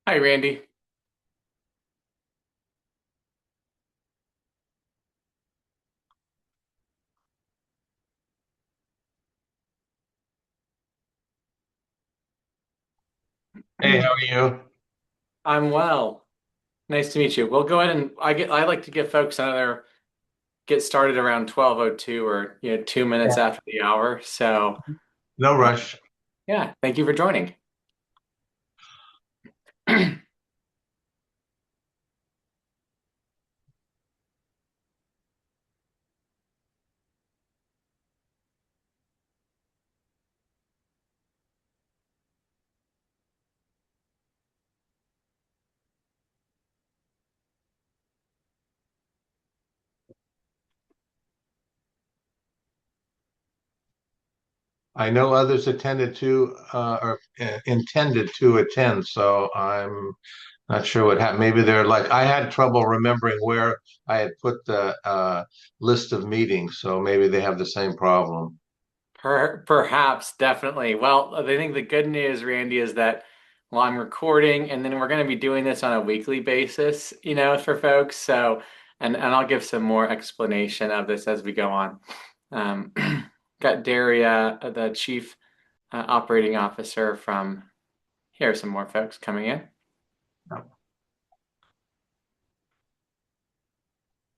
Hi, Randy. Hey, how are you? I'm well. Nice to meet you. We'll go ahead and I like to give folks another get started around 12:02 or 2 minutes Yeah. after the hour. So No uh, rush. yeah, thank you for joining. I know others attended to or intended to attend, so I'm not sure what happened. Maybe they're like I had trouble remembering where I had put the list of meetings, so maybe they have the same problem. Perhaps, definitely. Well, I think the good news, Randy, is that well, I'm recording, and then we're going to be doing this on a weekly basis, for folks. So, and I'll give some more explanation of this as we go on. Um, got Daria, the chief operating officer from here. Are some more folks coming in.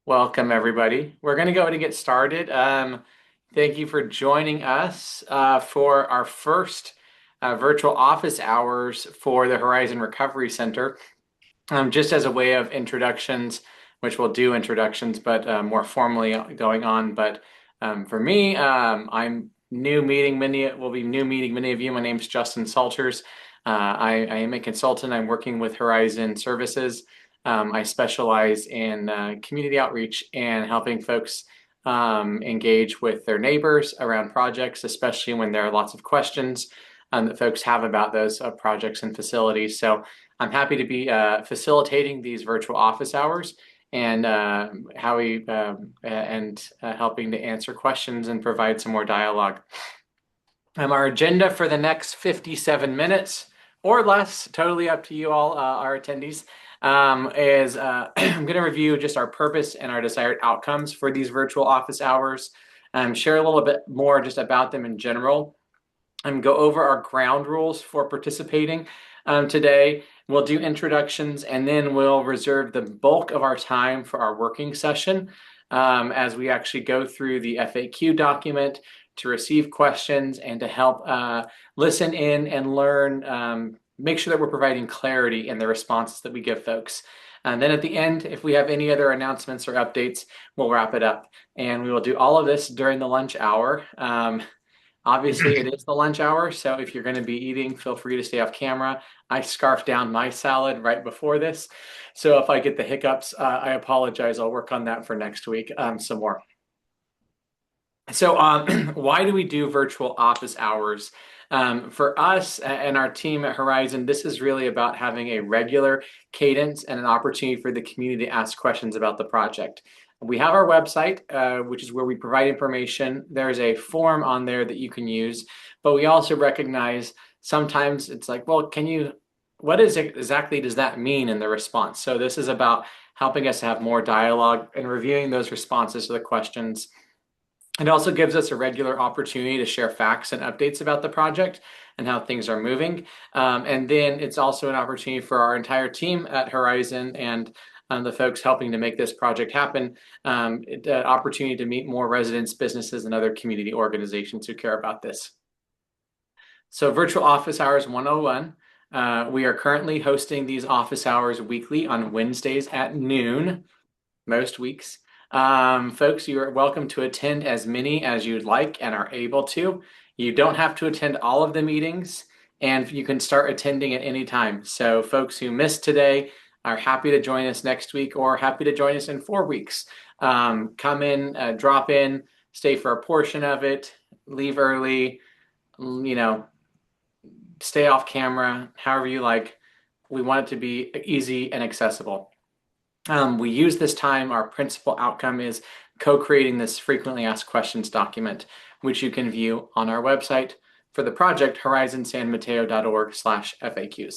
Welcome, everybody. We're going to go ahead and get started. Thank you for joining us for our first virtual office hours for the Horizon Recovery Center. Just as a way of introductions, which we'll do introductions, but more formally going on. But for me, I'm new meeting many, will be new meeting many of you. My name's Justin Salters. I am a consultant. I'm working with Horizon Services. I specialize in community outreach and helping folks engage with their neighbors around projects, especially when there are lots of questions that folks have about those projects and facilities. So I'm happy to be facilitating these virtual office hours and helping to answer questions and provide some more dialogue. Our agenda for the next 57 minutes or less, totally up to you all, our attendees, is I'm going to review just our purpose and our desired outcomes for these virtual office hours, share a little bit more just about them in general, and go over our ground rules for participating today. We'll do introductions and then we'll reserve the bulk of our time for our working session as we actually go through the FAQ document to receive questions and to help listen in and learn, make sure that we're providing clarity in the responses that we give folks. And then at the end, if we have any other announcements or updates, we'll wrap it up. And we will do all of this during the lunch hour. Obviously, it is the lunch hour, so if you're going to be eating, feel free to stay off camera. I scarfed down my salad right before this, so if I get the hiccups, I apologize. I'll work on that for next week some more. So, why do we do virtual office hours? For us and our team at Horizon, this is really about having a regular cadence and an opportunity for the community to ask questions about the project. We have our website, which is where we provide information. There's a form on there that you can use, but we also recognize sometimes it's like, well, what is it exactly does that mean in the response? So this is about helping us have more dialogue and reviewing those responses to the questions. It also gives us a regular opportunity to share facts and updates about the project and how things are moving. And then it's also an opportunity for our entire team at Horizon and the folks helping to make this project happen, an opportunity to meet more residents, businesses, and other community organizations who care about this. So Virtual Office Hours 101. We are currently hosting these office hours weekly on Wednesdays at noon most weeks. Folks, you are welcome to attend as many as you'd like and are able to. You don't have to attend all of the meetings, and you can start attending at any time. So folks who missed today are happy to join us next week or happy to join us in 4 weeks. Come in, drop in, stay for a portion of it, leave early, stay off camera, however you like. We want it to be easy and accessible. We use this time, our principal outcome is co-creating this frequently asked questions document, which you can view on our website for the project, horizonsanmateo.org/FAQs.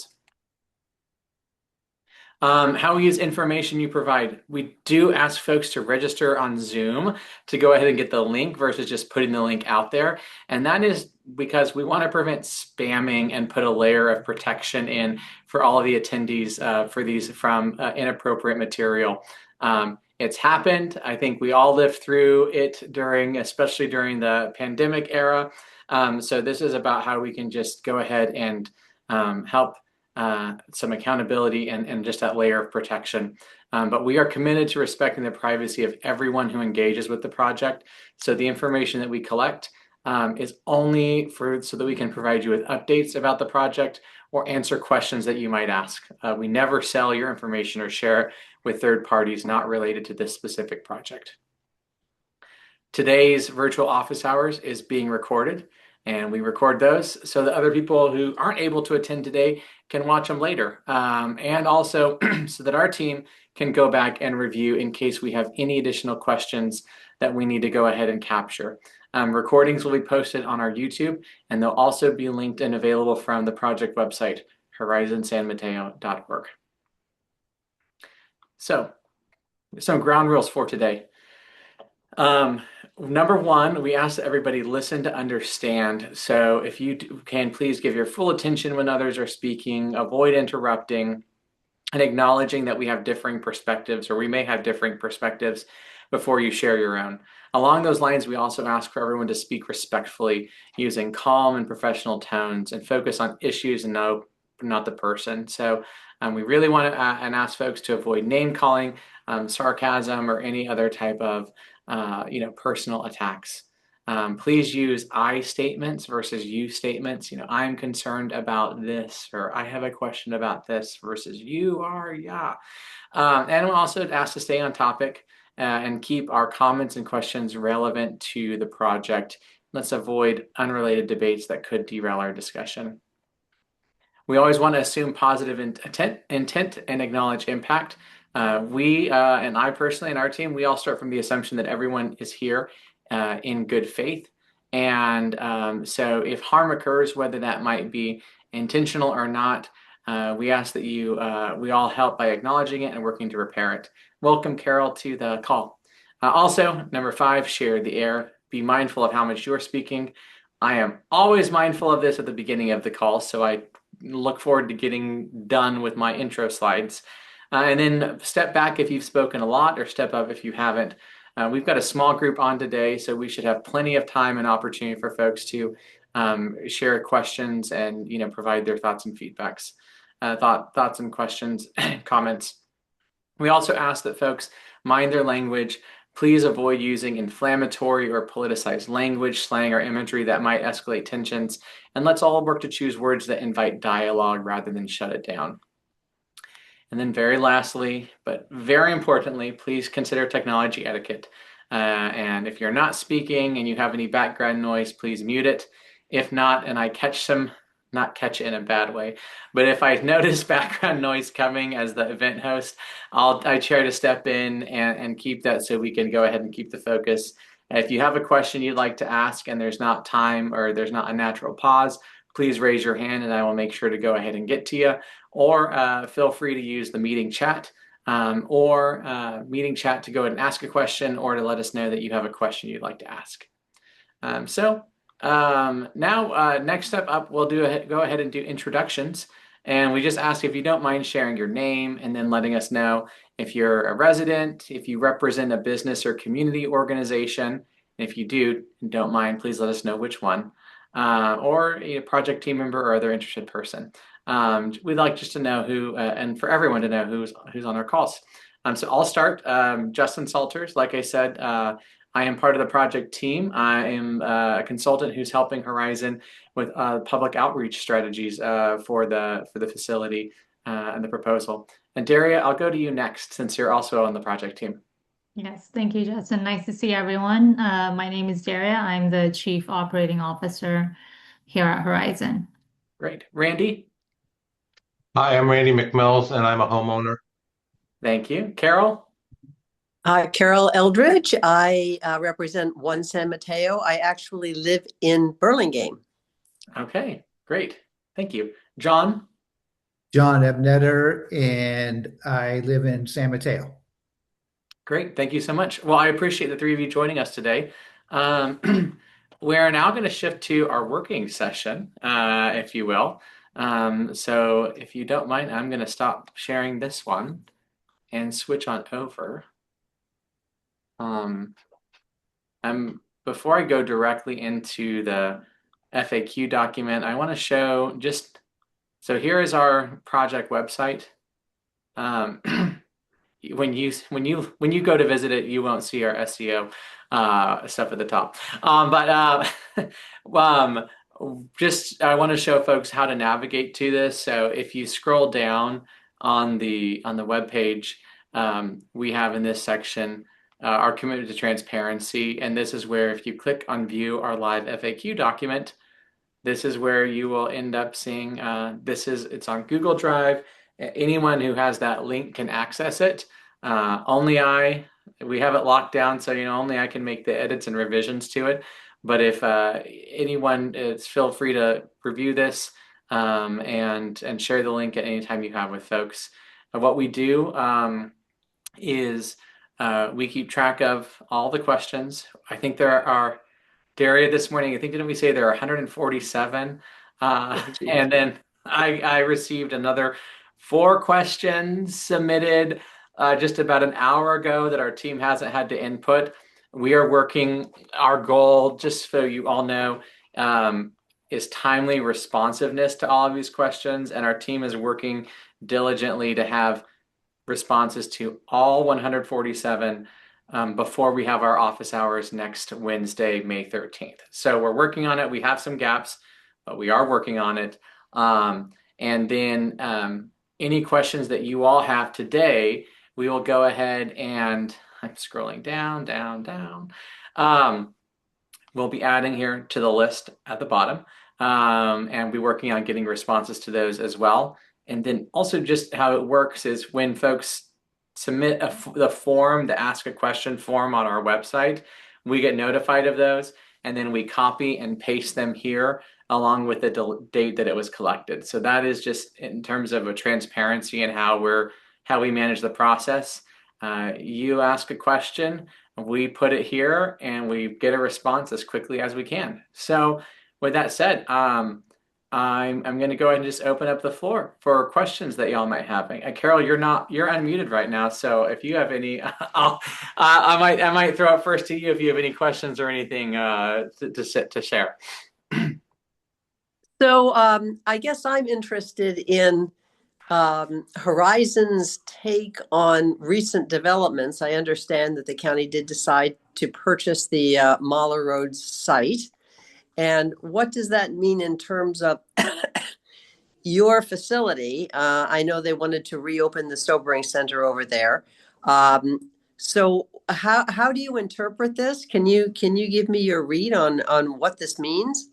How we use information you provide. We do ask folks to register on Zoom to go ahead and get the link versus just putting the link out there. And that is because we want to prevent spamming and put a layer of protection in for all of the attendees for these from inappropriate material. It's happened. I think we all lived through it especially during the pandemic era. So this is about how we can just go ahead and help some accountability and just that layer of protection. But we are committed to respecting the privacy of everyone who engages with the project. So the information that we collect is only so that we can provide you with updates about the project or answer questions that you might ask. We never sell your information or share it with third parties not related to this specific project. Today's virtual office hours is being recorded, and we record those so that other people who aren't able to attend today can watch them later. And also so that our team can go back and review in case we have any additional questions that we need to go ahead and capture. Recordings will be posted on our YouTube, and they'll also be linked and available from the project website, horizonsanmateo.org. So, some ground rules for today. Number one, we ask that everybody listen to understand. So if you can, please give your full attention when others are speaking, avoid interrupting, and acknowledging that we have differing perspectives, or we may have differing perspectives before you share your own. Along those lines, we also ask for everyone to speak respectfully, using calm and professional tones, and focus on issues and not the person. So we really want to and ask folks to avoid name calling, sarcasm, or any other type of personal attacks. Please use I statements versus you statements. I'm concerned about this, or I have a question about this versus you are, yeah. And we'll also ask to stay on topic and keep our comments and questions relevant to the project. Let's avoid unrelated debates that could derail our discussion. We always want to assume positive intent and acknowledge impact. We and I personally and our team, we all start from the assumption that everyone is here in good faith. And so if harm occurs, whether that might be intentional or not, we ask that we all help by acknowledging it and working to repair it. Welcome, Carol, to the call. Also, number 5, share the air. Be mindful of how much you're speaking. I am always mindful of this at the beginning of the call, so I look forward to getting done with my intro slides. And then step back if you've spoken a lot, or step up if you haven't. We've got a small group on today, so we should have plenty of time and opportunity for folks to share questions and provide their thoughts and feedbacks, thoughts and questions, comments. We also ask that folks mind their language. Please avoid using inflammatory or politicized language, slang, or imagery that might escalate tensions. And let's all work to choose words that invite dialogue rather than shut it down. And then very lastly, but very importantly, please consider technology etiquette. And if you're not speaking and you have any background noise, please mute it. If not, and I catch not catch it in a bad way, but if I notice background noise coming as the event host, I try to step in and keep that so we can go ahead and keep the focus. If you have a question you'd like to ask and there's not time or there's not a natural pause, please raise your hand and I will make sure to go ahead and get to you. Or feel free to use the meeting chat or meeting chat to go ahead and ask a question or to let us know that you have a question you'd like to ask. Now, next step up, we'll go ahead and do introductions. And we just ask if you don't mind sharing your name and then letting us know if you're a resident, if you represent a business or community organization. If you do, don't mind, please let us know which one, or a project team member or other interested person. We'd like just to know who, and for everyone to know who's on our calls. So I'll start. Justin Salters, like I said, I am part of the project team. I am a consultant who's helping Horizon with public outreach strategies for the facility and the proposal. And Daria, I'll go to you next since you're also on the project team. Yes, thank you, Justin. Nice to see everyone. My name is Daria. I'm the Chief Operating Officer here at Horizon. Great. Randy? Hi, I'm Randy McMills, and I'm a homeowner. Thank you. Carol? Carol Eldridge. I represent One San Mateo. I actually live in Burlingame. Okay, great. Thank you. John? John Ebnetter, and I live in San Mateo. Great. Thank you so much. Well, I appreciate the three of you joining us today. We're now going to shift to our working session, if you will. So if you don't mind, I'm going to stop sharing this one and switch on over. Before I go directly into the FAQ document, I want to show just, so here is our project website. When you go to visit it, you won't see our SEO stuff at the top. Just I want to show folks how to navigate to this. So if you scroll down on the web page, we have in this section our commitment to transparency, and this is where if you click on View Our Live FAQ document, this is where you will end up seeing. It's on Google Drive. Anyone who has that link can access it. We have it locked down, so only I can make the edits and revisions to it. But if anyone, feel free to review this and share the link at any time you have with folks. What we do is we keep track of all the questions. I think there are, Daria, this morning, didn't we say there are 147? And then I received another 4 questions submitted just about an hour ago that our team hasn't had to input. We are working, our goal, just so you all know, is timely responsiveness to all of these questions, and our team is working diligently to have responses to all 147 before we have our office hours next Wednesday, May 13th. So we're working on it. We have some gaps, but we are working on it. And then any questions that you all have today, we will go ahead and I'm scrolling down. We'll be adding here to the list at the bottom and be working on getting responses to those as well. And then also just how it works is when folks submit the form, the Ask a Question form on our website, we get notified of those, and then we copy and paste them here along with the date that it was collected. So that is just in terms of a transparency and how we manage the process. You ask a question, we put it here, and we get a response as quickly as we can. So with that said, I'm going to go ahead and just open up the floor for questions that y'all might have. Carol, you're unmuted right now, so if you have any, I might throw it first to you if you have any questions or anything to share. So I guess I'm interested in Horizon's take on recent developments. I understand that the county did decide to purchase the Mahler Road site. And what does that mean in terms of your facility? I know they wanted to reopen the sobering center over there. So how do you interpret this? Can you give me your read on what this means?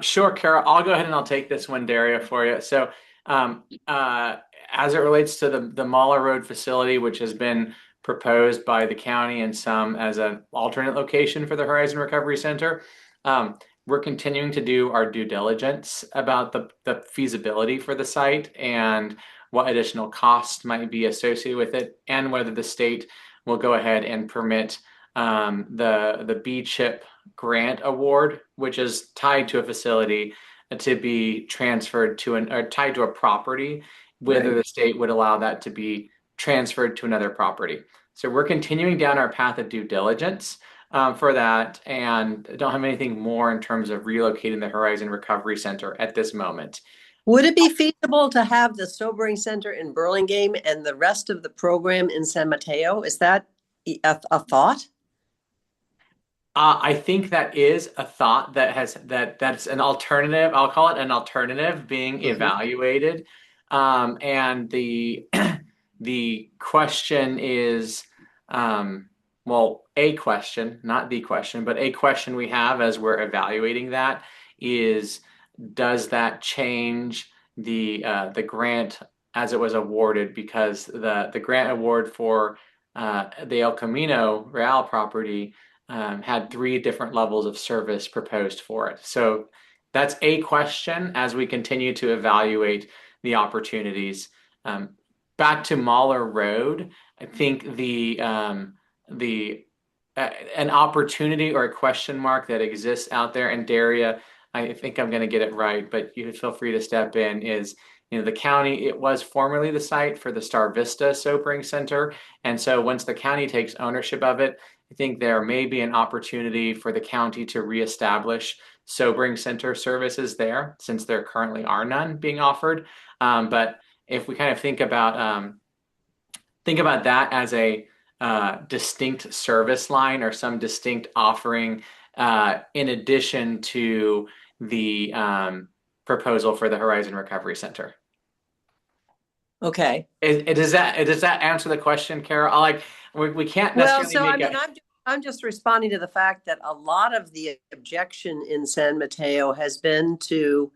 Sure, Carol. I'll go ahead and I'll take this one, Daria, for you. So as it relates to the Mahler Road facility, which has been proposed by the county and some as an alternate location for the Horizon Recovery Center, we're continuing to do our due diligence about the feasibility for the site and what additional costs might be associated with it, and whether the state will go ahead and permit the B chip grant award, which is tied to a facility, to be transferred to or tied to a property, whether Right. the state would allow that to be transferred to another property. So we're continuing down our path of due diligence for that, and don't have anything more in terms of relocating the Horizon Recovery Center at this moment. Would it be feasible to have the sobering center in Burlingame and the rest of the program in San Mateo? Is that a thought? I think that is a thought that's an alternative. I'll call it an alternative being evaluated. And the question is, well, a question, not the question, but a question we have as we're evaluating that is, does that change the grant as it was awarded? Because the grant award for the El Camino Real property had 3 different levels of service proposed for it. So that's a question as we continue to evaluate the opportunities. Back to Mahler Road, I think an opportunity or a question mark that exists out there, and Daria, I think I'm going to get it right, but you feel free to step in, is, the county, it was formerly the site for the Star Vista Sobering Center. And so once the county takes ownership of it, I think there may be an opportunity for the county to reestablish sobering center services there, since there currently are none being offered. But if we kind of think about that as a distinct service line or some distinct offering in addition to the proposal for the Horizon Recovery Center. Okay. Does that answer the question, Carol? We can't necessarily make I'm just responding to the fact that a lot of the objection in San Mateo has been to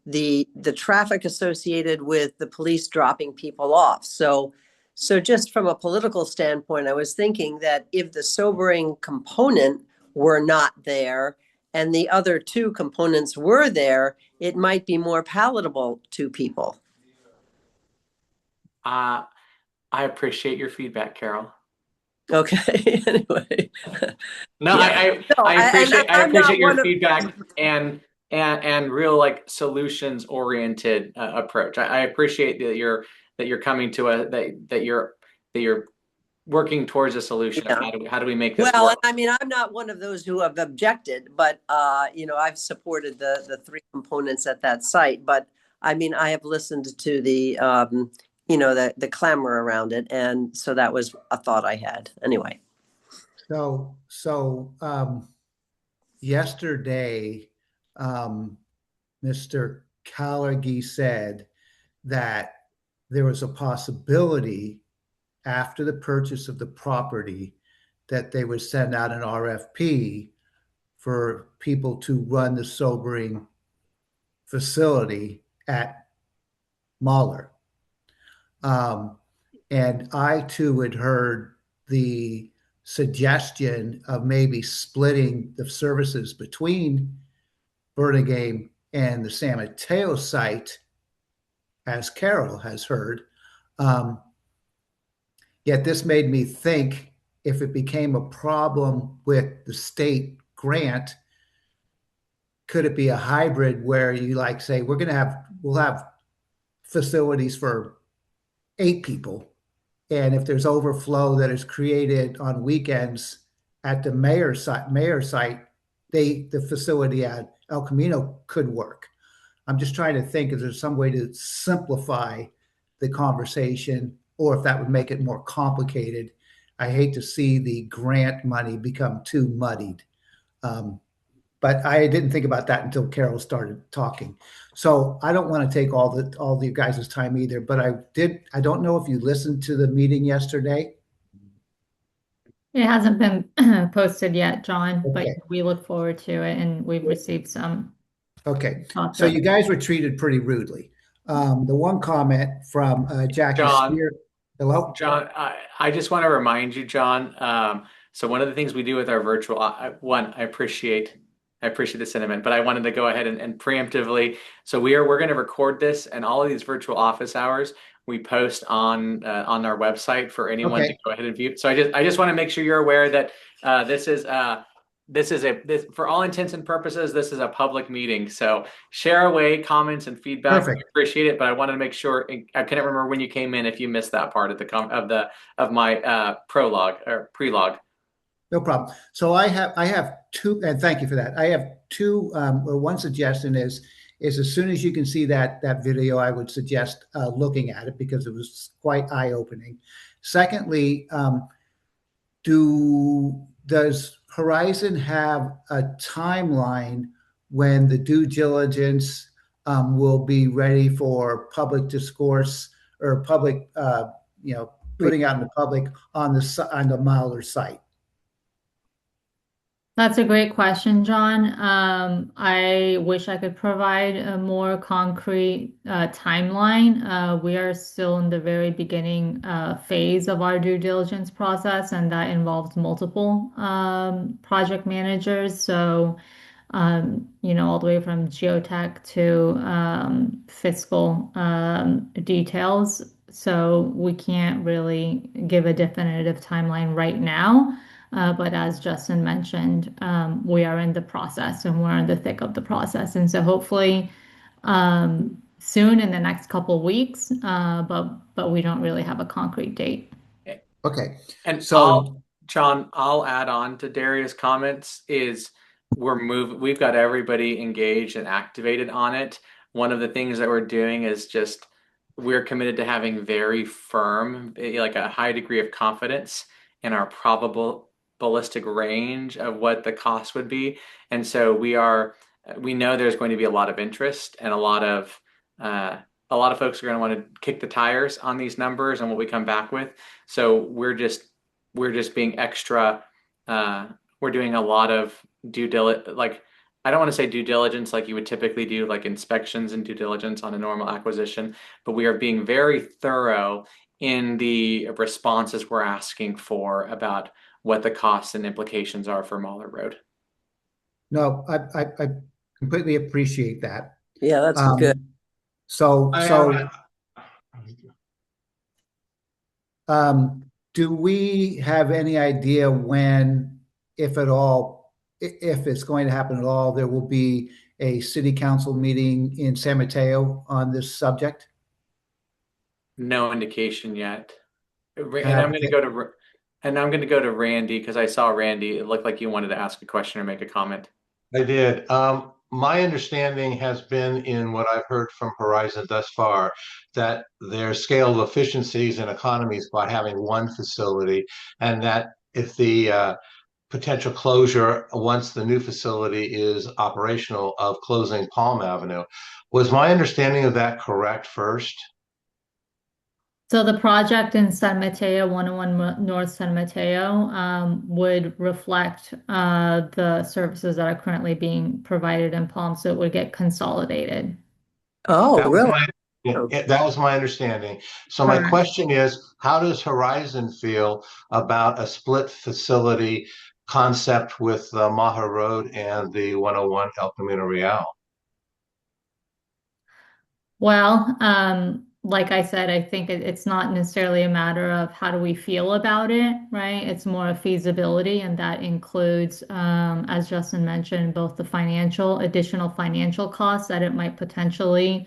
the traffic associated with the police dropping people off. So just from a political standpoint, I was thinking that if the sobering component were not there and the other 2 components were there, it might be more palatable to people. I appreciate your feedback, Carol. Okay. Anyway. No, Yeah. I appreciate your feedback of... and real solutions oriented approach. I appreciate that you're coming to that you're working towards a solution of how do we make this work. I mean, I'm not one of those who have objected, but I've supported the 3 components at that site. But I mean, I have listened to the the clamor around it, and so that was a thought I had. Anyway. So yesterday, Mr. Callaghy said that there was a possibility after the purchase of the property that they would send out an RFP for people to run the sobering facility at Mahler. And I too had heard the suggestion of maybe splitting the services between Burlingame and the San Mateo site, as Carol has heard. Yet this made me think, if it became a problem with the state grant, could it be a hybrid where you say, we'll have facilities for 8 people. And if there's overflow that is created on weekends at the mayor's site, the facility at El Camino could work. I'm just trying to think if there's some way to simplify the conversation, or if that would make it more complicated. I hate to see the grant money become too muddied. But I didn't think about that until Carol started talking. So I don't want to take all the guys' time either, but I don't know if you listened to the meeting yesterday. It hasn't been posted yet, John, but Okay. we look forward to it, and we've received some. Okay. So you guys were treated pretty rudely. The one comment from Jackie John. Spear. Hello? John, I just want to remind you, John. So one of the things we do with our virtual, I appreciate I appreciate the sentiment, but I wanted to go ahead and preemptively. So we're going to record this, and all of these virtual office hours we post on our website for anyone to Okay, go ahead and view. So I just want to make sure you're aware that this for all intents and purposes, this is a public meeting. So share away comments and feedback. We perfect. appreciate it, but I wanted to make sure. I couldn't remember when you came in if you missed that part of of my prologue or prelogue. No problem. So I have two, and thank you for that. I have two, or one suggestion is as soon as you can see that video, I would suggest looking at it because it was quite eye-opening. Secondly, does Horizon have a timeline when the due diligence will be ready for public discourse or public, putting out in the public on the Mauler site? That's a great question, John. I wish I could provide a more concrete timeline. We are still in the very beginning phase of our due diligence process, and that involves multiple project managers. So, all the way from geotech to fiscal details. So we can't really give a definitive timeline right now. But as Justin mentioned, we are in the process and we're in the thick of the process. And so hopefully soon in the next couple of weeks, but we don't really have a concrete date. Okay. And So, John, I'll add on to Darius' comments is we've got everybody engaged and activated on it. One of the things that we're doing is just we're committed to having very firm, like a high degree of confidence in our probabilistic range of what the cost would be. And so we know there's going to be a lot of interest and a lot of folks are going to want to kick the tires on these numbers and what we come back with. So we're just being extra. We're doing a lot of due diligence. Like I don't want to say due diligence like you would typically do, like inspections and due diligence on a normal acquisition, but we are being very thorough in the responses we're asking for about what the costs and implications are for Mahler Road. no, I completely appreciate that. Yeah, that's good. Um, so, I so have, do we have any idea when, if at all, if it's going to happen at all, there will be a city council meeting in San Mateo on this subject? No indication yet. And Have I'm going to go to Randy because I saw Randy. It looked like you wanted to ask a question or make a comment. I did. My understanding has been in what I've heard from Horizon thus far that there's scale of efficiencies and economies by having one facility, and that if the potential closure once the new facility is operational of closing Palm Avenue. Was my understanding of that correct first? So the project in San Mateo, 101 North San Mateo, would reflect the services that are currently being provided in Palm, so it would get consolidated. Oh, That was really? my that was my understanding. So my Correct. question is, how does Horizon feel about a split facility concept with Maha Road and the 101 El Camino Real? Well, like I said, I think it's not necessarily a matter of how do we feel about it, right? It's more of feasibility, and that includes, as Justin mentioned, both the additional financial costs that it might potentially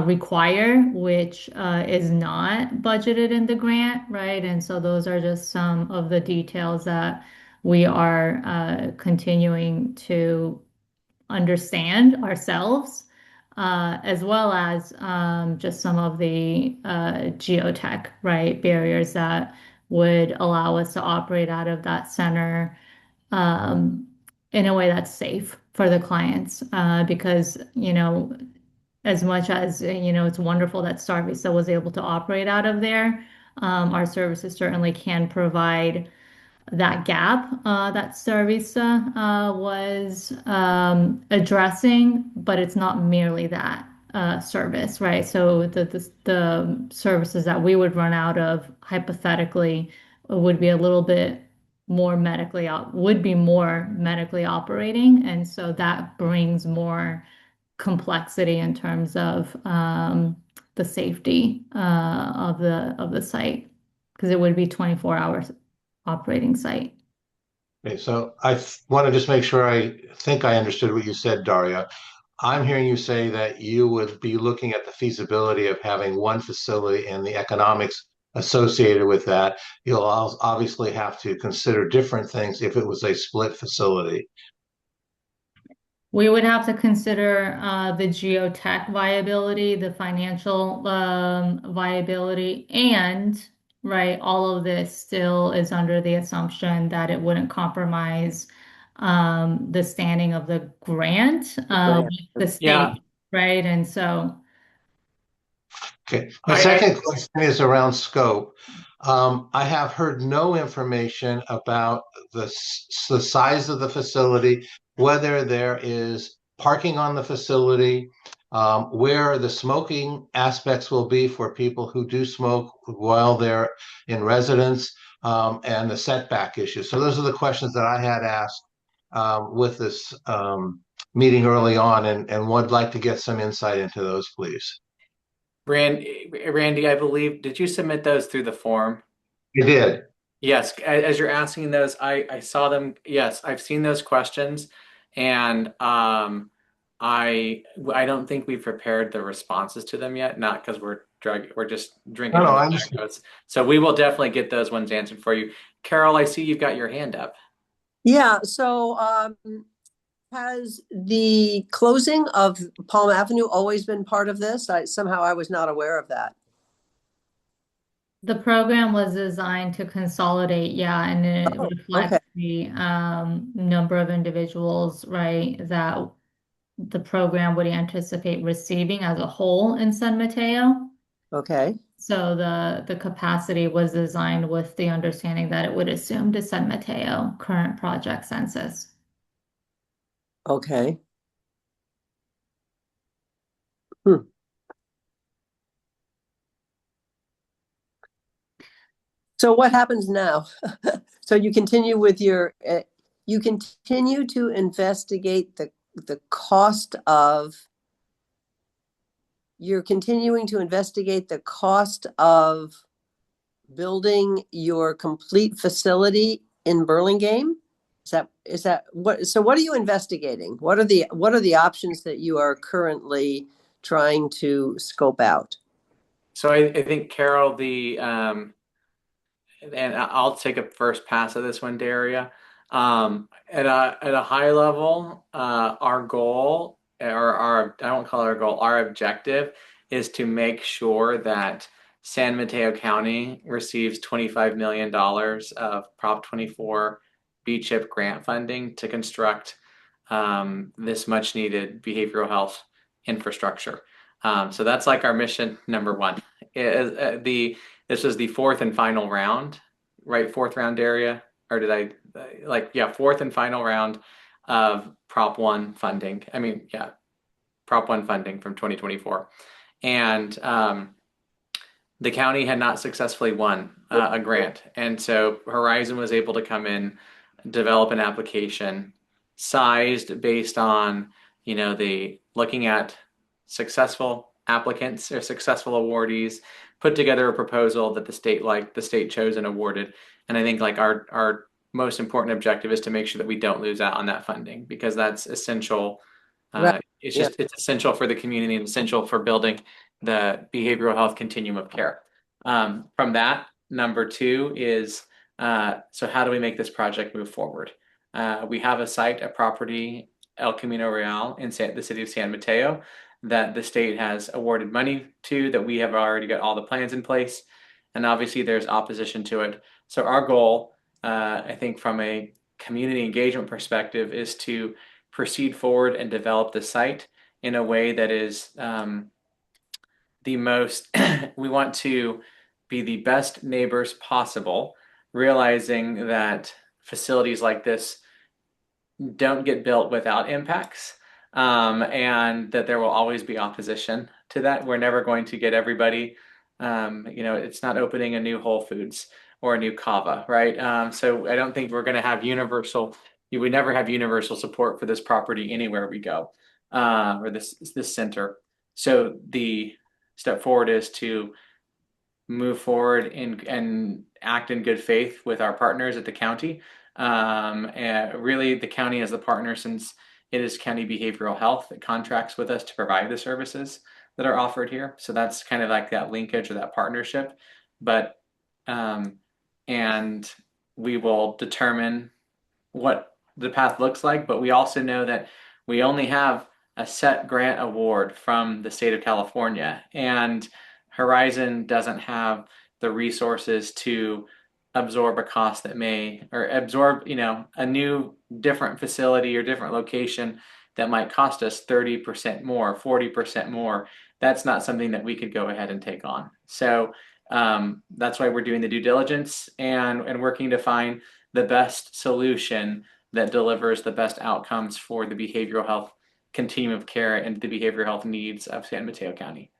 require, which is not budgeted in the grant, right? And so those are just some of the details that we are continuing to understand ourselves, as well as just some of the geotech, right, barriers that would allow us to operate out of that center um, in a way that's safe for the clients. Because, as much as, it's wonderful that Star Vista was able to operate out of there, our services certainly can provide that gap that Servisa was addressing, but it's not merely that service, right? So the services that we would run out of hypothetically would be a little bit would be more medically operating, and so that brings more complexity in terms of the safety of the site because it would be 24 hours operating site. Okay, so want to just make sure I think I understood what you said, Daria. I'm hearing you say that you would be looking at the feasibility of having one facility and the economics associated with that. You'll obviously have to consider different things if it was a split facility. We would have to consider the geotech viability, the financial viability, and right, all of this still is under the assumption that it wouldn't compromise the standing of the grant Grant. with the Yeah, state, right? And so Okay. My I second question is around scope. I have heard no information about the size of the facility, whether there is parking on the facility, where the smoking aspects will be for people who do smoke while they're in residence, and the setback issue. So those are the questions that I had asked with this meeting early on, and would like to get some insight into those, please. Randy, I believe, did you submit those through the form? I did. Yes, as you're asking those, I saw them. Yes, I've seen those questions, and I don't think we've prepared the responses to them yet. Not because we're just No, drinking no, from the I fire understand. hose. So we will definitely get those ones answered for you. Carol, I see you've got your hand up. Yeah, so has the closing of Palm Avenue always been part of this? Somehow I was not aware of that. the program was designed to consolidate, yeah, and it Oh, reflects okay, the number of individuals, right, that the program would anticipate receiving as a whole in San Mateo. okay, So the capacity was designed with the understanding that it would assume the San Mateo current project census. okay. Hmm. So what happens now? So you continue with you continue to investigate the cost of, you're continuing to investigate the cost of building your complete facility in Burlingame? Is that what, so what are you investigating? What are the options that you are currently trying to scope out? So I think Carol, and I'll take a first pass at this one, Daria. At a high level, our goal, or our I don't call it our goal, our objective is to make sure that San Mateo County receives $25 million of Prop 24 B-CHIP grant funding to construct this much needed behavioral health infrastructure. So that's like our mission number one. This was the fourth and final round, right? Fourth round area, or did I yeah, fourth and final round of Prop 1 funding. I mean, yeah, Prop 1 funding from 2024. And the county had not successfully won a grant. And so Horizon was able to come in, develop an application sized based on, the looking at successful applicants or successful awardees, put together a proposal that the state chose and awarded. And I think like our most important objective is to make sure that we don't lose out on that funding because that's essential. Right. Yeah. It's essential for the community and essential for building the behavioral health continuum of care. From that, number two is so how do we make this project move forward? We have a site, a property, El Camino Real in the city of San Mateo that the state has awarded money to, that we have already got all the plans in place. And obviously there's opposition to it. So our goal, I think from a community engagement perspective, is to proceed forward and develop the site in a way that is the most, we want to be the best neighbors possible, realizing that facilities like this don't get built without impacts, and that there will always be opposition to that. We're never going to get everybody. It's not opening a new Whole Foods. or a new kava, right? So I don't think we're going to have universal. You would never have universal support for this property anywhere we go, or this center. So the step forward is to move forward and act in good faith with our partners at the county. And really, the county as the partner, since it is county behavioral health that contracts with us to provide the services that are offered here. So that's kind of like that linkage or that partnership. But um, and we will determine what the path looks like. But we also know that we only have a set grant award from the state of California, and Horizon doesn't have the resources to absorb a cost that may, or absorb, a new different facility or different location that might cost us 30% more, 40% more. That's not something that we could go ahead and take on. So that's why we're doing the due diligence and working to find the best solution that delivers the best outcomes for the behavioral health continuum of care and the behavioral health needs of San Mateo County.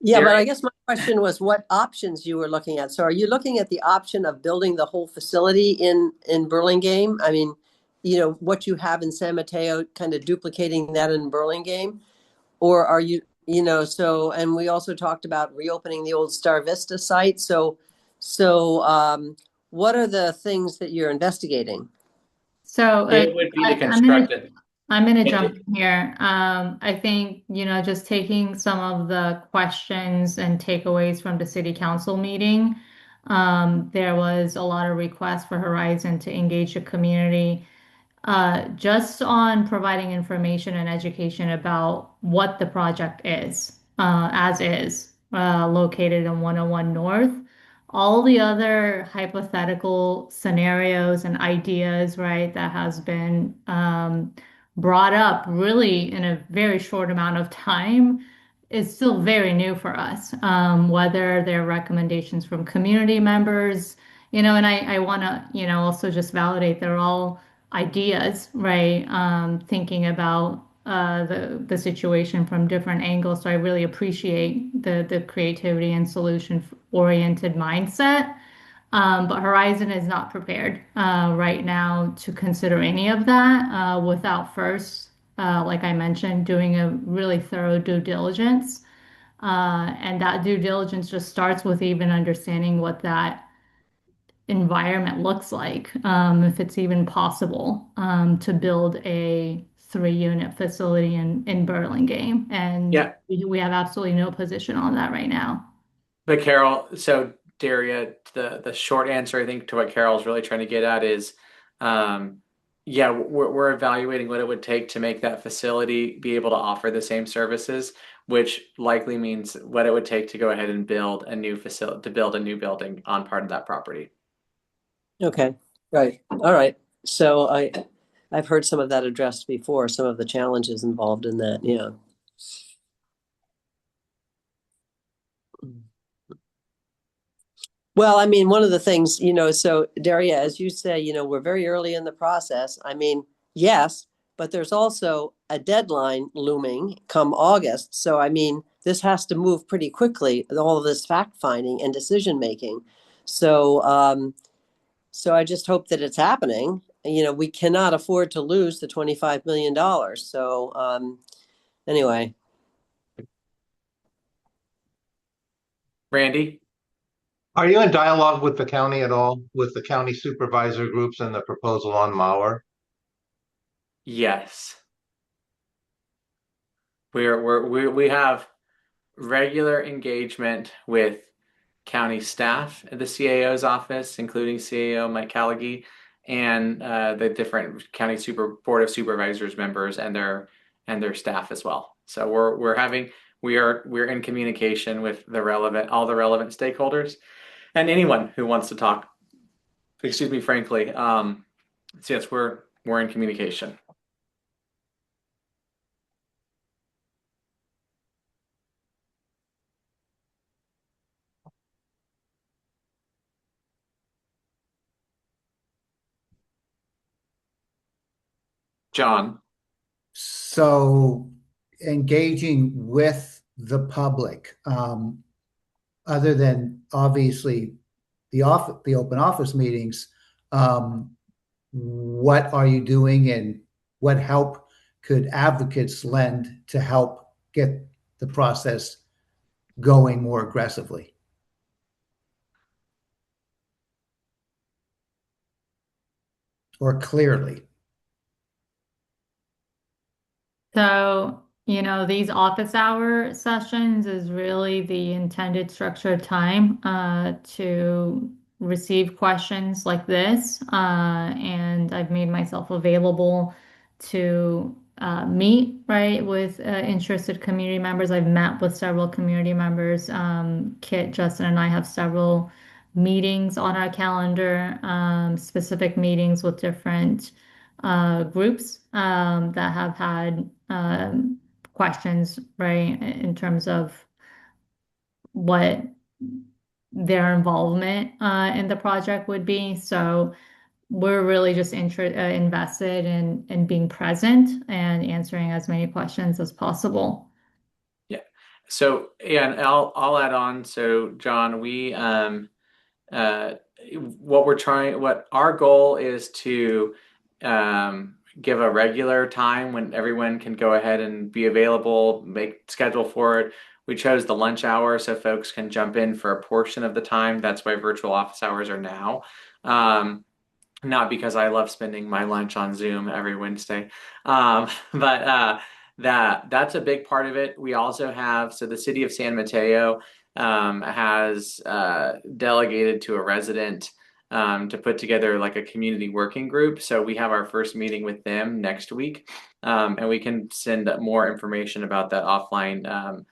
Yeah, but I Darian? guess my question was what options you were looking at. So are you looking at the option of building the whole facility in Burlingame? I mean, what you have in San Mateo, kind of duplicating that in Burlingame? Or are you, and we also talked about reopening the old Star Vista site. So what are the things that you're investigating? So It would be to I'm gonna construct it. jump in here. I think, just taking some of the questions and takeaways from the city council meeting, there was a lot of requests for Horizon to engage the community just on providing information and education about what the project is, as is, located in 101 North. All the other hypothetical scenarios and ideas, right, that has been brought up really in a very short amount of time is still very new for us. Whether they're recommendations from community members, and I want to, also just validate they're all ideas, right? Thinking about the situation from different angles. So I really appreciate the creativity and solution oriented mindset. But Horizon is not prepared right now to consider any of that without first, like I mentioned, doing a really thorough due diligence. And that due diligence just starts with even understanding what that environment looks like, if it's even possible to build a 3-unit facility in Burlingame. And Yeah, we have absolutely no position on that right now. but Carol, so Daria, the short answer I think to what Carol's really trying to get at is, um, yeah, we're evaluating what it would take to make that facility be able to offer the same services, which likely means what it would take to go ahead and build a new facility, to build a new building on part of that property. Okay, right. All right. So I've heard some of that addressed before, some of the challenges involved in that. Yeah. Well, I mean, one of the things, so Daria, as you say, we're very early in the process. I mean, yes, but there's also a deadline looming come August. So, I mean, this has to move pretty quickly, all of this fact finding and decision making. So I just hope that it's happening. We cannot afford to lose the $25 million. So, anyway. Randy? Are you in dialogue with the county at all, with the county supervisor groups and the proposal on Mauer? Yes. We have regular engagement with county staff at the CAO's office, including CAO Mike Callaghy, and the different county board of supervisors members and their staff as well. So we're in communication with all the relevant stakeholders and anyone who wants to talk. Excuse me, frankly. So yes, we're in communication. John. So engaging with the public, other than obviously the open office meetings, what are you doing and what help could advocates lend to help get the process going more aggressively or clearly? So, these office hour sessions is really the intended structured time to receive questions like this. And I've made myself available to meet, right, with interested community members. I've met with several community members. Kit, Justin, and I have several meetings on our calendar, specific meetings with different groups that have had questions, right, in terms of what their involvement in the project would be. So we're really just invested in being present and answering as many questions as possible. Yeah. So yeah, and I'll add on. So John, uh, what our goal is to give a regular time when everyone can go ahead and be available, make schedule for it. We chose the lunch hour so folks can jump in for a portion of the time. That's why virtual office hours are now. Not because I love spending my lunch on Zoom every Wednesday, but that's a big part of it. We also have, so the city of San Mateo has delegated to a resident to put together like a community working group. So we have our first meeting with them next week, and we can send more information about that offline.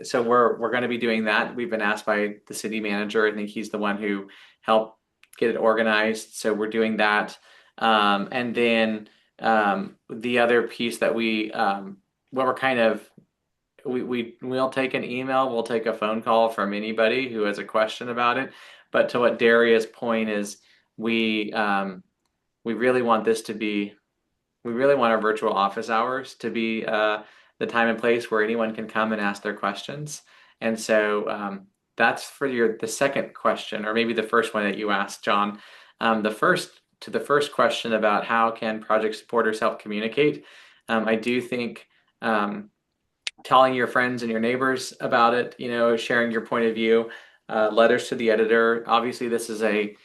So we're going to be doing that. We've been asked by the city manager. I think he's the one who helped get it organized. So we're doing that. And then the other piece that what we're kind of, we'll take an email, we'll take a phone call from anybody who has a question about it. But to what Daria's point is, we really want this to be, we really want our virtual office hours to be the time and place where anyone can come and ask their questions. And so that's for the second question, or maybe the first one that you asked, John. The first question about how can project supporters help communicate, I do think telling your friends and your neighbors about it, sharing your point of view, letters to the editor. Obviously, this is a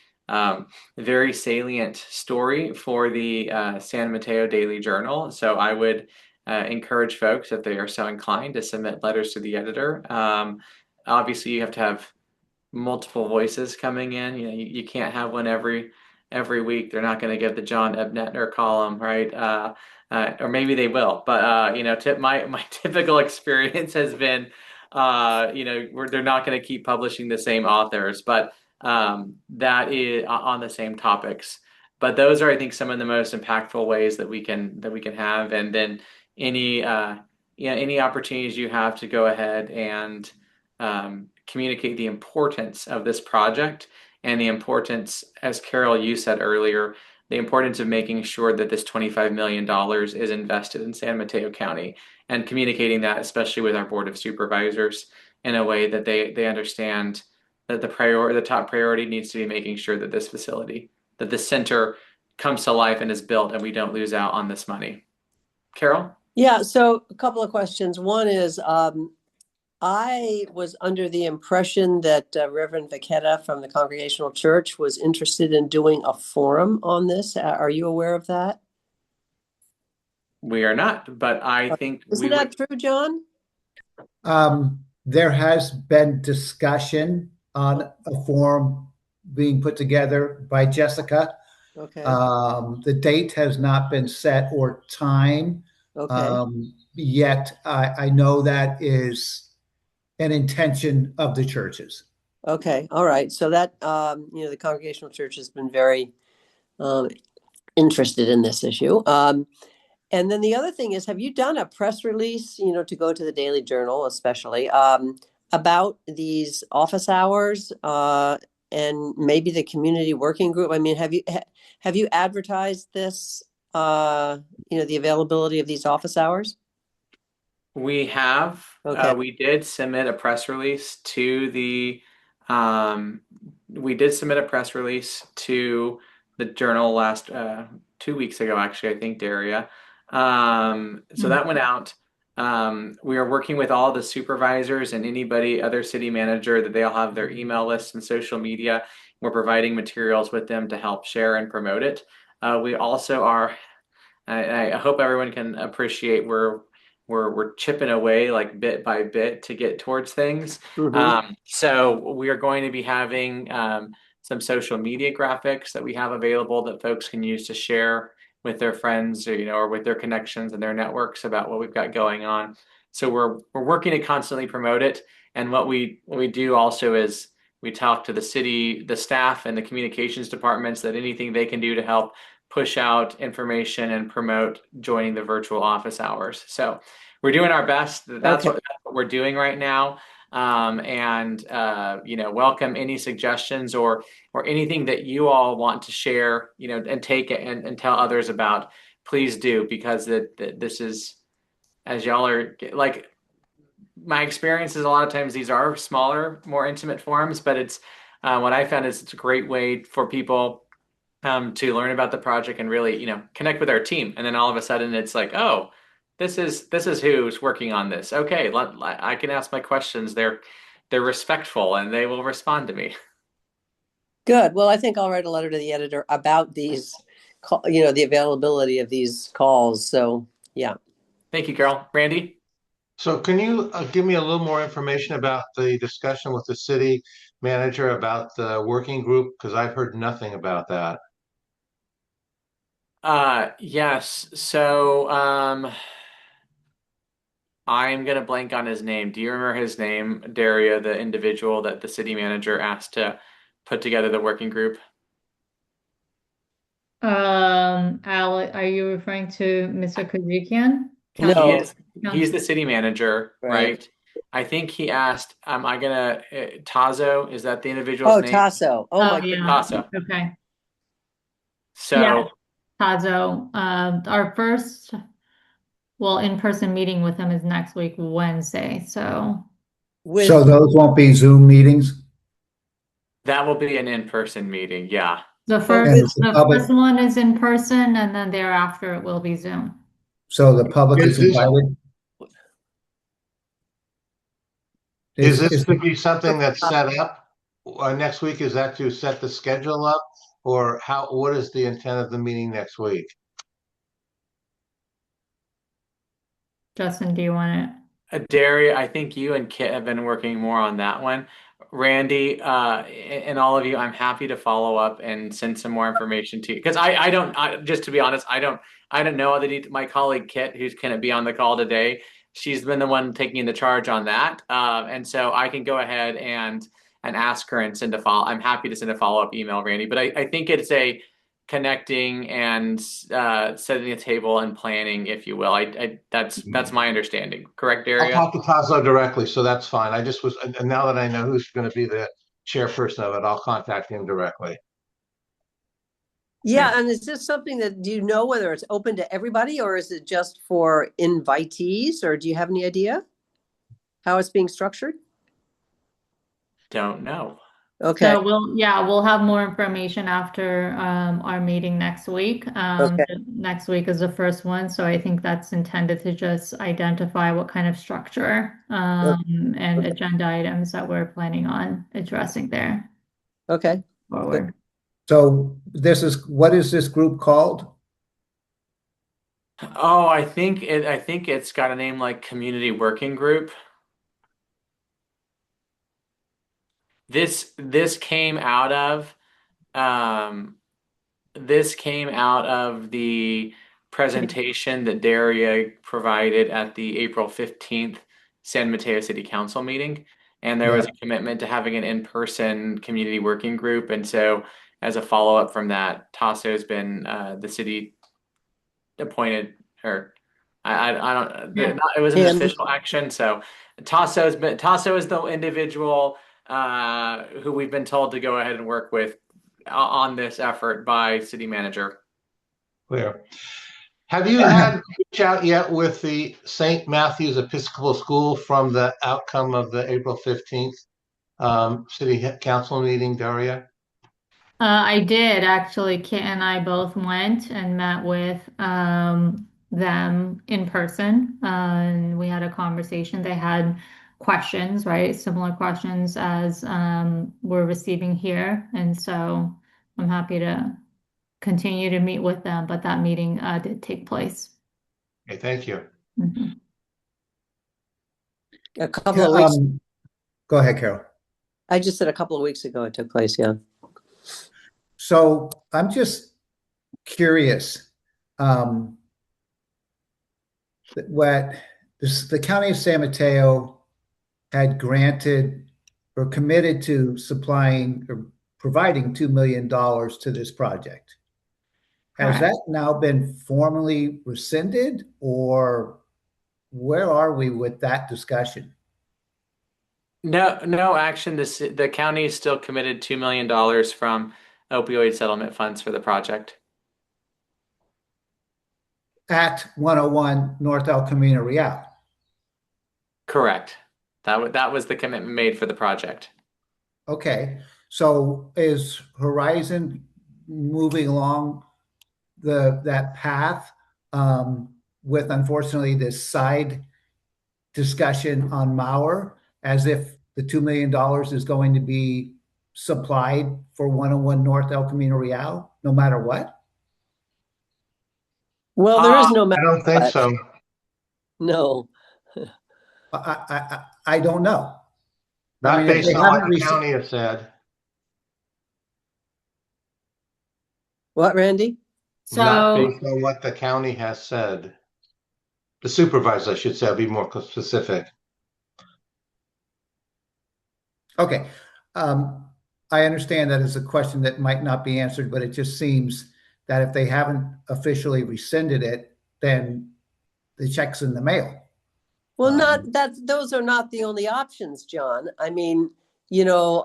very salient story for the San Mateo Daily Journal. So I would encourage folks, if they are so inclined, to submit letters to the editor. Obviously, you have to have multiple voices coming in. You can't have one every week. They're not going to get the John Ebnettner column, right? Or maybe they will, but my typical experience has been, they're not going to keep publishing the same authors, but that is on the same topics. But those are, I think, some of the most impactful ways that we can have. And then any any opportunities you have to go ahead and communicate the importance of this project and the importance, as Carol, you said earlier, the importance of making sure that this $25 million is invested in San Mateo County, and communicating that, especially with our Board of Supervisors, in a way that they understand that the top priority needs to be making sure that this facility, that this center comes to life and is built, and we don't lose out on this money. Carol? Yeah, so a couple of questions. One is, I was under the impression that Reverend Vaqueta from the Congregational Church was interested in doing a forum on this. Are you aware of that? We are not, but I think Isn't that true, John? There has been discussion on a forum being put together by Jessica. Okay. The date has not been set or time Okay. yet. I know that is an intention of the churches. Okay. All right. So that, the Congregational Church has been very interested in this issue. And then the other thing is, have you done a press release, to go to the Daily Journal, especially about these office hours and maybe the community working group? I mean, have you advertised this, the availability of these office hours? We have. Okay. We did submit a press release to the We did submit a press release to the Journal last 2 weeks ago, actually, I think, Daria. So that went out. We are working with all the supervisors and anybody, other city manager, that they all have their email lists and social media. We're providing materials with them to help share and promote it. We also are, I hope everyone can appreciate we're chipping away like bit by bit to get towards things. So we are going to be having some social media graphics that we have available that folks can use to share with their friends, or, or with their connections and their networks about what we've got going on. So we're working to constantly promote it. And what we do also is we talk to the city, the staff, and the communications departments that anything they can do to help push out information and promote joining the virtual office hours. So we're doing our best. That's what we're doing right now. And welcome any suggestions or anything that you all want to share, and take it and tell others about. Please do, because this is, as y'all are like, my experience is a lot of times these are smaller, more intimate forums, but it's what I found is it's a great way for people to learn about the project and really, connect with our team. And then all of a sudden it's like, oh, this is who's working on this. Okay, I can ask my questions. They're respectful and they will respond to me. Good. Well, I think I'll write a letter to the editor about these, the availability of these calls. So, yeah. Thank you, Carol. Randy? So can you give me a little more information about the discussion with the city manager about the working group? Because I've heard nothing about that. Yes. So, I'm gonna blank on his name. Do you remember his name, Daria, the individual that the city manager asked to put together the working group? Al, are you referring to Mr. Kajikian? He No. is. He's the city manager, right? I think he asked, am I gonna Tazo? Is that the individual's name? Tasso. Oh my yeah. goodness. Tazo. Okay. So Tazo. Our first, in-person meeting with him is next week, Wednesday. So So those won't be Zoom meetings? that will be an in-person meeting. Yeah. the And first, is the the public, first one is in person, and then thereafter it will be Zoom. so the public is Is this, invited? is this Is to be something that's set up next week? Is that to set the schedule up? Or what is the intent of the meeting next week? Justin, do you want it? Daria, I think you and Kit have been working more on that one. Randy, and all of you, I'm happy to follow up and send some more information to you, because I don't, just to be honest, I don't know the my colleague Kit, who's going to be on the call today. She's been the one taking the charge on that, and so I can go ahead and ask her and send a follow. I'm happy to send a follow-up email, Randy. But I think it's a connecting and setting a table and planning, if you will. That's my understanding. Correct, I'll Daria? talk to Tazo directly, so that's fine. And now that I know who's going to be the chairperson of it, I'll contact him directly. Yeah, and is this something that, do you know whether it's open to everybody or is it just for invitees, or do you have any idea how it's being structured? Don't know. Okay. So we'll have more information after our meeting next week. Okay. Next week is the first one, so I think that's intended to just identify what kind of structure and agenda items that we're planning on addressing there Okay. forward. So what is this group called? Oh, I think it's got a name like Community Working Group. This came out of the presentation that Daria provided at the April 15th San Mateo City Council meeting. And there was a commitment to having an in-person community working group. And so as a follow-up from that, Tasso has been the city appointed, or I don't, it was an official action. So Tasso is the individual who we've been told to go ahead and work with on this effort by city manager. Clear. Have you had reach out yet with the St. Matthew's Episcopal School from the outcome of the April 15th city council meeting, Daria? I did actually. Kit and I both went and met with them in person, and we had a conversation. They had questions, right? Similar questions as we're receiving here, and so I'm happy to continue to meet with them. But that meeting did take place. Okay, thank you. Mhm. A couple Yeah, of weeks. go ahead, Carol. I just said a couple of weeks ago it took place. Yeah. So I'm just curious, um, what the county of San Mateo had granted or committed to supplying or providing $2 million to this project. Has Correct. that now been formally rescinded, or where are we with that discussion? No action. The county is still committed $2 million from opioid settlement funds for the project. At 101 North El Camino Real. Correct. That was the commitment made for the project. Okay, so is Horizon moving along that path, with unfortunately this side discussion on Mauer, as if the $2 million is going to be supplied for 101 North El Camino Real, no matter what? Well, there is no I matter don't think what. so. No. I don't know. I Not mean, if based they on what haven't the county has said. What, Randy? Not So based on what the county has said. The supervisor, I should say, I'll be more specific. Okay. Um, I understand that is a question that might not be answered, but it just seems that if they haven't officially rescinded it, then the check's in the mail. Well, Um, not that those are not the only options, John. I mean, until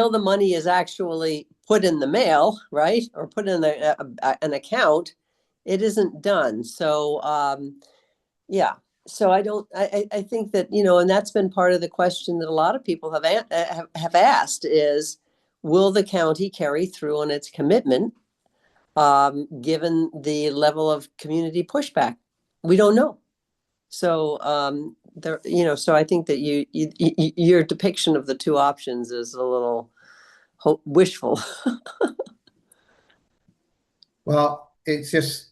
the money is actually put in the mail, right, or put in an account, it isn't done. So, yeah. So I don't. I think that and that's been part of the question that a lot of people have asked is, will the county carry through on its commitment, given the level of community pushback? We don't know. So so I think that your depiction of the two options is a little wishful. well, it's just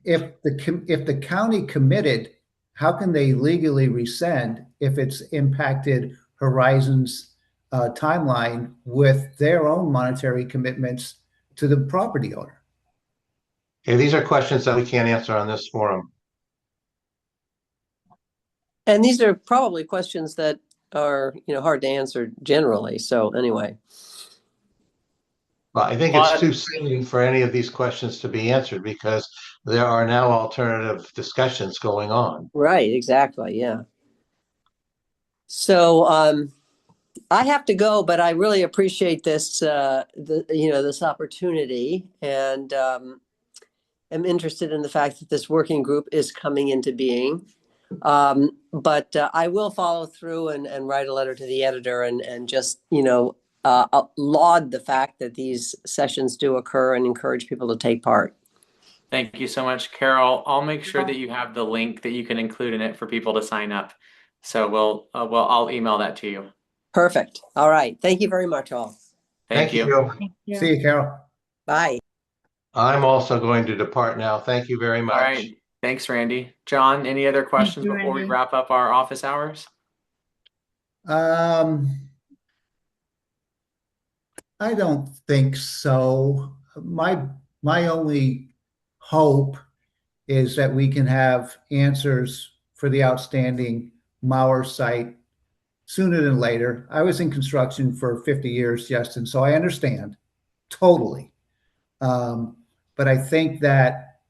if the county committed, how can they legally rescind if it's impacted Horizon's timeline with their own monetary commitments to the property owner? Okay, these are questions that we can't answer on this forum. And these are probably questions that are hard to answer generally. So anyway. Well, I think it's too soon for any of these questions to be answered because there are now alternative discussions going on. Right, exactly. Yeah. So I have to go, but I really appreciate this this opportunity, and am interested in the fact that this working group is coming into being. But I will follow through and write a letter to the editor and just laud the fact that these sessions do occur and encourage people to take part. Thank you so much, Carol. I'll make sure that you have the link that you can include in it for people to sign up. So I'll email that to you. Perfect. All right. Thank you very much, all. Thank you. thank you. See you, Carol. Bye. I'm also going to depart now. Thank you very All much. right. Thanks, Randy. John, any other questions you, before we Randy. wrap up our office hours? I don't think so. My only hope is that we can have answers for the outstanding Mauer site sooner than later. I was in construction for 50 years, Justin, so I understand totally. But I think that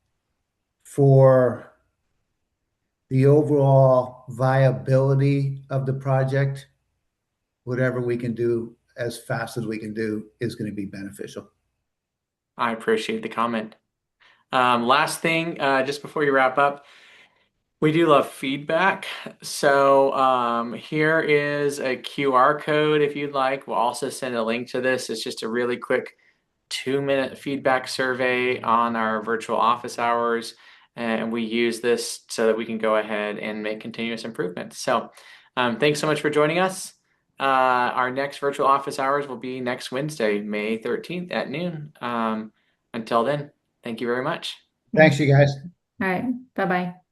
for the overall viability of the project, whatever we can do as fast as we can do is going to be beneficial. I appreciate the comment. Last thing, just before you wrap up, We do love feedback. So here is a QR code if you'd like. We'll also send a link to this. It's just a really quick 2-minute feedback survey on our virtual office hours. And we use this so that we can go ahead and make continuous improvements. So thanks so much for joining us. Our next virtual office hours will be next Wednesday, May 13th at noon. Until then, thank you very much. Thanks, you guys. All right. Bye-bye.